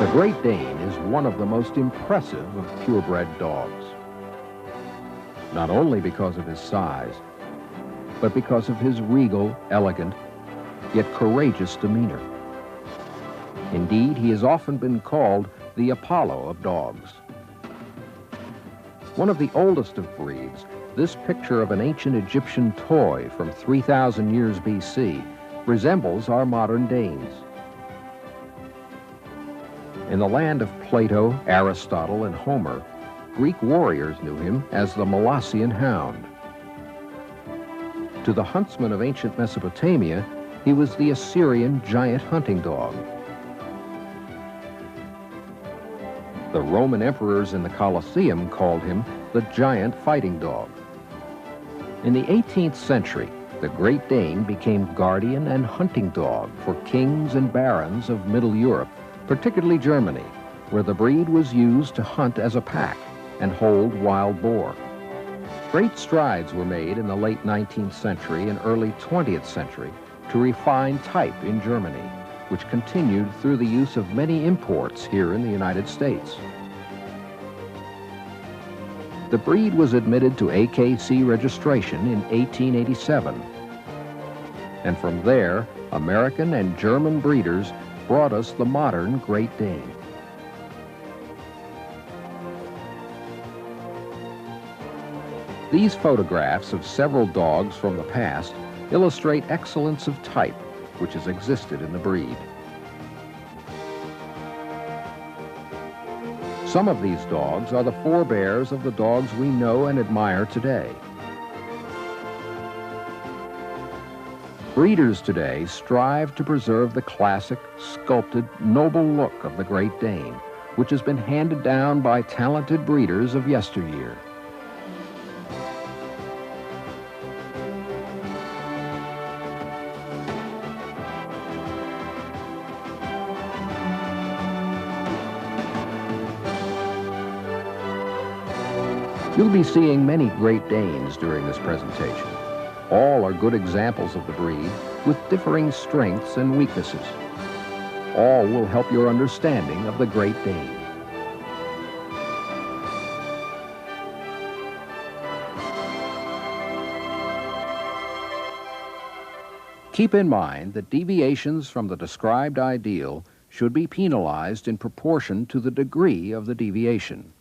The Great Dane is one of the most impressive of purebred dogs. Not only because of his size, but because of his regal, elegant, yet courageous demeanor. Indeed, he has often been called the Apollo of dogs. One of the oldest of breeds, this picture of an ancient Egyptian toy from 3,000 years BC resembles our modern Danes. In the land of Plato, Aristotle, and Homer, Greek warriors knew him as the Molossian hound. To the huntsmen of ancient Mesopotamia, he was the Assyrian giant hunting dog. The Roman emperors in the Colosseum called him the giant fighting dog. In the 18th century, the Great Dane became guardian and hunting dog for kings and barons of Middle Europe, particularly Germany, where the breed was used to hunt as a pack and hold wild boar. Great strides were made in the late 19th century and early 20th century to refine type in Germany, which continued through the use of many imports here in the United States. The breed was admitted to AKC registration in 1887, and from there, American and German breeders brought us the modern Great Dane. These photographs of several dogs from the past illustrate excellence of type which has existed in the breed. Some of these dogs are the forebears of the dogs we know and admire today. Breeders today strive to preserve the classic, sculpted, noble look of the Great Dane, which has been handed down by talented breeders of yesteryear. You'll be seeing many Great Danes during this presentation. All are good examples of the breed with differing strengths and weaknesses. All will help your understanding of the Great Dane. Keep in mind that deviations from the described ideal should be penalized in proportion to the degree of the deviation.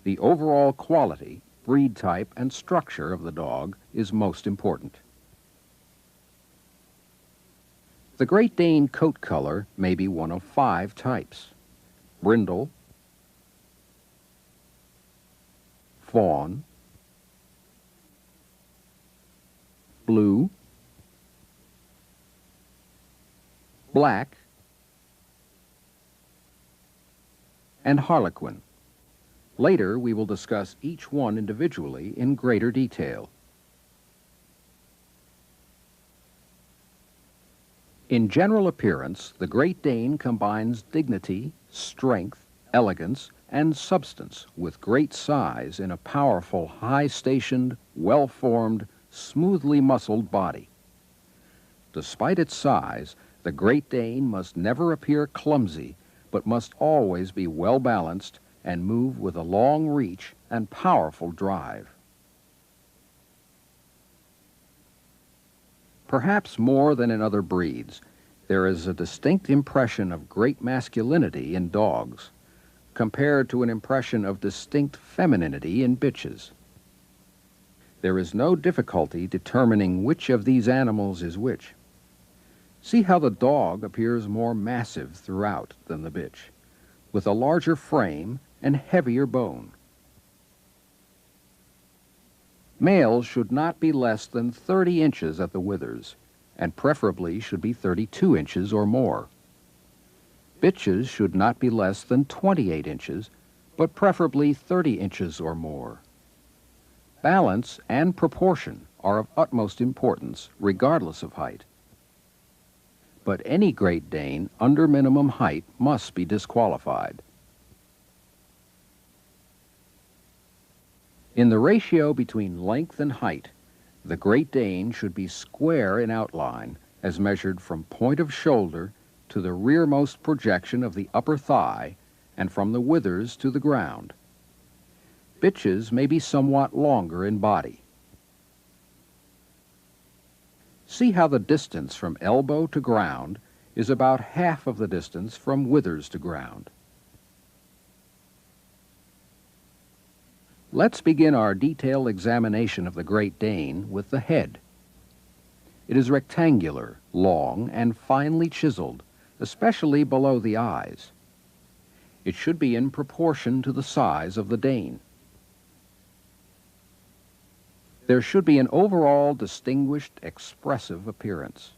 The overall quality, breed type, and structure of the dog is most important. The Great Dane coat color may be one of 5 types: brindle, fawn, blue, black, and harlequin. Later, we will discuss each one individually in greater detail. In general appearance, the Great Dane combines dignity, strength, elegance, and substance with great size in a powerful, high-stationed, well-formed, smoothly muscled body. Despite its size, the Great Dane must never appear clumsy, but must always be well-balanced and move with a long reach and powerful drive. Perhaps more than in other breeds, there is a distinct impression of great masculinity in dogs, compared to an impression of distinct femininity in bitches. There is no difficulty determining which of these animals is which. See how the dog appears more massive throughout than the bitch, with a larger frame and heavier bone. Males should not be less than 30 inches at the withers, and preferably should be 32 inches or more. Bitches should not be less than 28 inches, but preferably 30 inches or more. Balance and proportion are of utmost importance, regardless of height. But any Great Dane under minimum height must be disqualified. In the ratio between length and height, the Great Dane should be square in outline as measured from point of shoulder to the rearmost projection of the upper thigh and from the withers to the ground. Bitches may be somewhat longer in body. See how the distance from elbow to ground is about half of the distance from withers to ground. Let's begin our detailed examination of the Great Dane with the head. It is rectangular, long, and finely chiseled, especially below the eyes. It should be in proportion to the size of the Dane. There should be an overall distinguished, expressive appearance.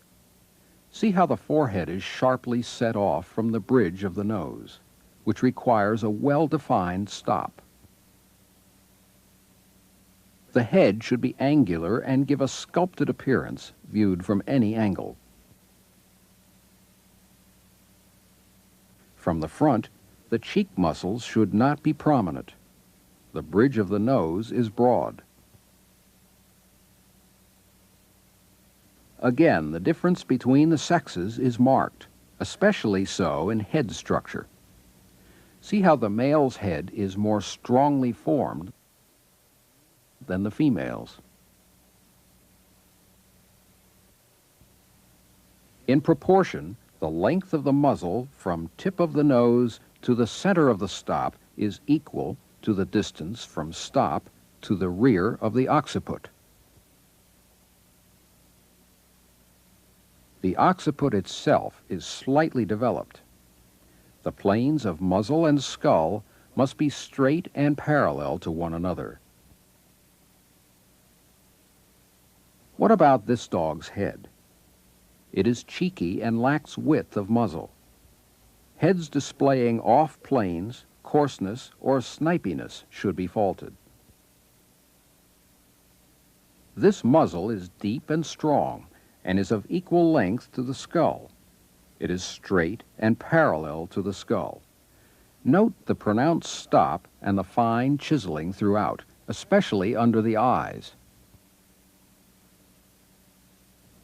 See how the forehead is sharply set off from the bridge of the nose, which requires a well-defined stop. The head should be angular and give a sculpted appearance viewed from any angle. From the front, the cheek muscles should not be prominent. The bridge of the nose is broad. Again, the difference between the sexes is marked, especially so in head structure. See how the male's head is more strongly formed than the female's. In proportion, the length of the muzzle from tip of the nose to the center of the stop is equal to the distance from stop to the rear of the occiput. The occiput itself is slightly developed. The planes of muzzle and skull must be straight and parallel to one another. What about this dog's head? It is cheeky and lacks width of muzzle. Heads displaying off planes, coarseness, or snipiness should be faulted. This muzzle is deep and strong and is of equal length to the skull. It is straight and parallel to the skull. Note the pronounced stop and the fine chiseling throughout, especially under the eyes.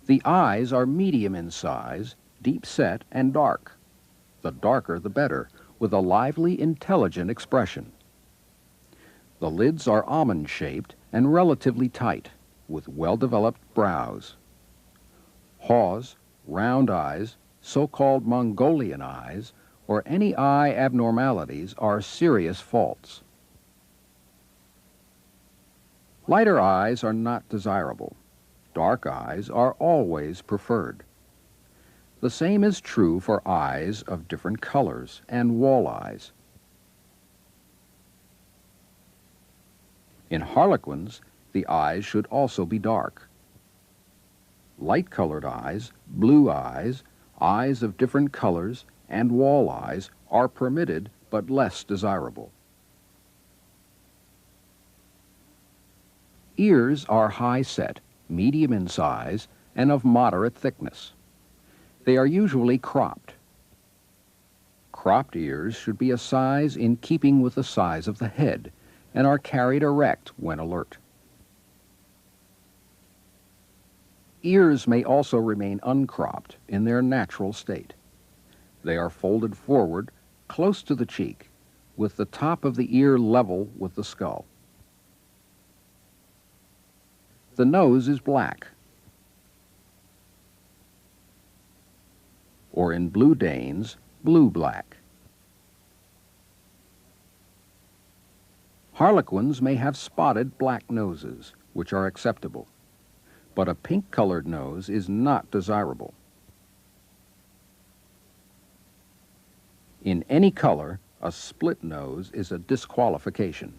The eyes are medium in size, deep set, and dark. The darker the better, with a lively, intelligent expression. The lids are almond-shaped and relatively tight, with well-developed brows. Haws, round eyes, so-called Mongolian eyes, or any eye abnormalities are serious faults. Lighter eyes are not desirable. Dark eyes are always preferred. The same is true for eyes of different colors and wall eyes. In Harlequins, the eyes should also be dark. Light-colored eyes, blue eyes, eyes of different colors, and wall eyes are permitted but less desirable. Ears are high-set, medium in size, and of moderate thickness. They are usually cropped. Cropped ears should be a size in keeping with the size of the head and are carried erect when alert. Ears may also remain uncropped in their natural state. They are folded forward, close to the cheek, with the top of the ear level with the skull. The nose is black, or in blue Danes, blue-black. Harlequins may have spotted black noses, which are acceptable, but a pink-colored nose is not desirable. In any color, a split nose is a disqualification.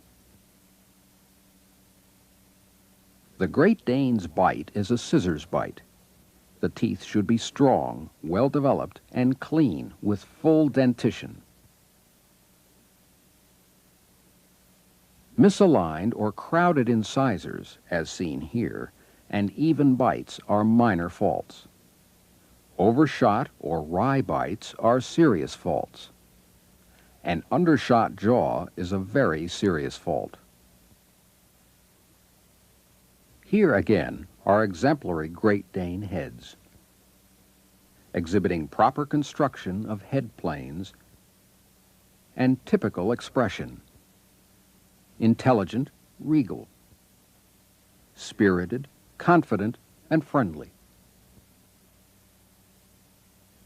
The Great Dane's bite is a scissors bite. The teeth should be strong, well-developed, and clean with full dentition. Misaligned or crowded incisors, as seen here, and even bites are minor faults. Overshot or wry bites are serious faults. An undershot jaw is a very serious fault. Here again are exemplary Great Dane heads, exhibiting proper construction of head planes and typical expression. Intelligent, regal. Spirited, confident, and friendly.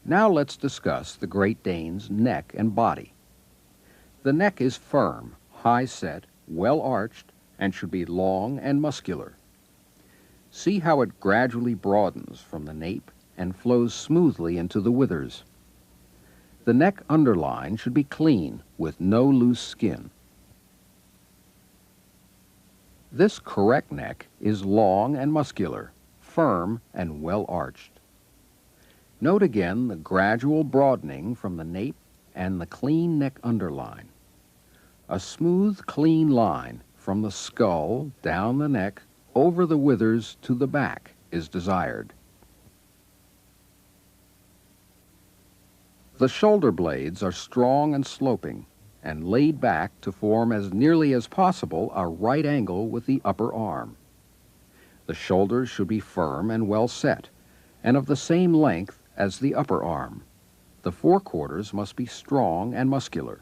Now let's discuss the Great Dane's neck and body. The neck is firm, high-set, well-arched, and should be long and muscular. See how it gradually broadens from the nape and flows smoothly into the withers. The neck underline should be clean, with no loose skin. This correct neck is long and muscular, firm and well-arched. Note again the gradual broadening from the nape and the clean neck underline. A smooth, clean line from the skull, down the neck, over the withers to the back is desired. The shoulder blades are strong and sloping and laid back to form as nearly as possible a right angle with the upper arm. The shoulders should be firm and well set, and of the same length as the upper arm. The forequarters must be strong and muscular.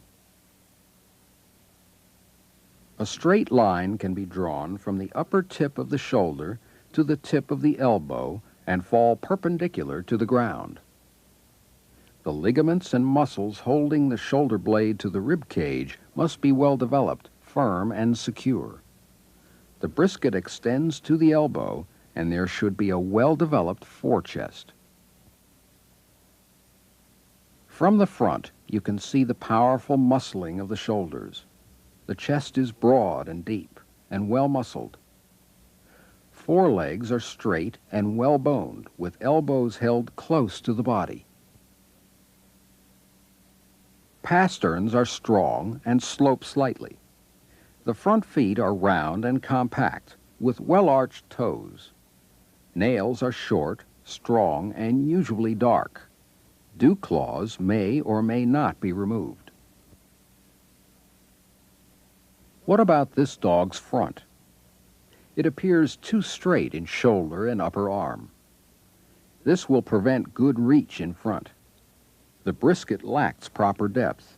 A straight line can be drawn from the upper tip of the shoulder to the tip of the elbow and fall perpendicular to the ground. The ligaments and muscles holding the shoulder blade to the rib cage must be well developed, firm, and secure. The brisket extends to the elbow, and there should be a well-developed forechest. From the front, you can see the powerful muscling of the shoulders. The chest is broad and deep, and well-muscled. Forelegs are straight and well-boned, with elbows held close to the body. Pasterns are strong and slope slightly. The front feet are round and compact, with well-arched toes. Nails are short, strong, and usually dark. Dew claws may or may not be removed. What about this dog's front? It appears too straight in shoulder and upper arm. This will prevent good reach in front. The brisket lacks proper depth.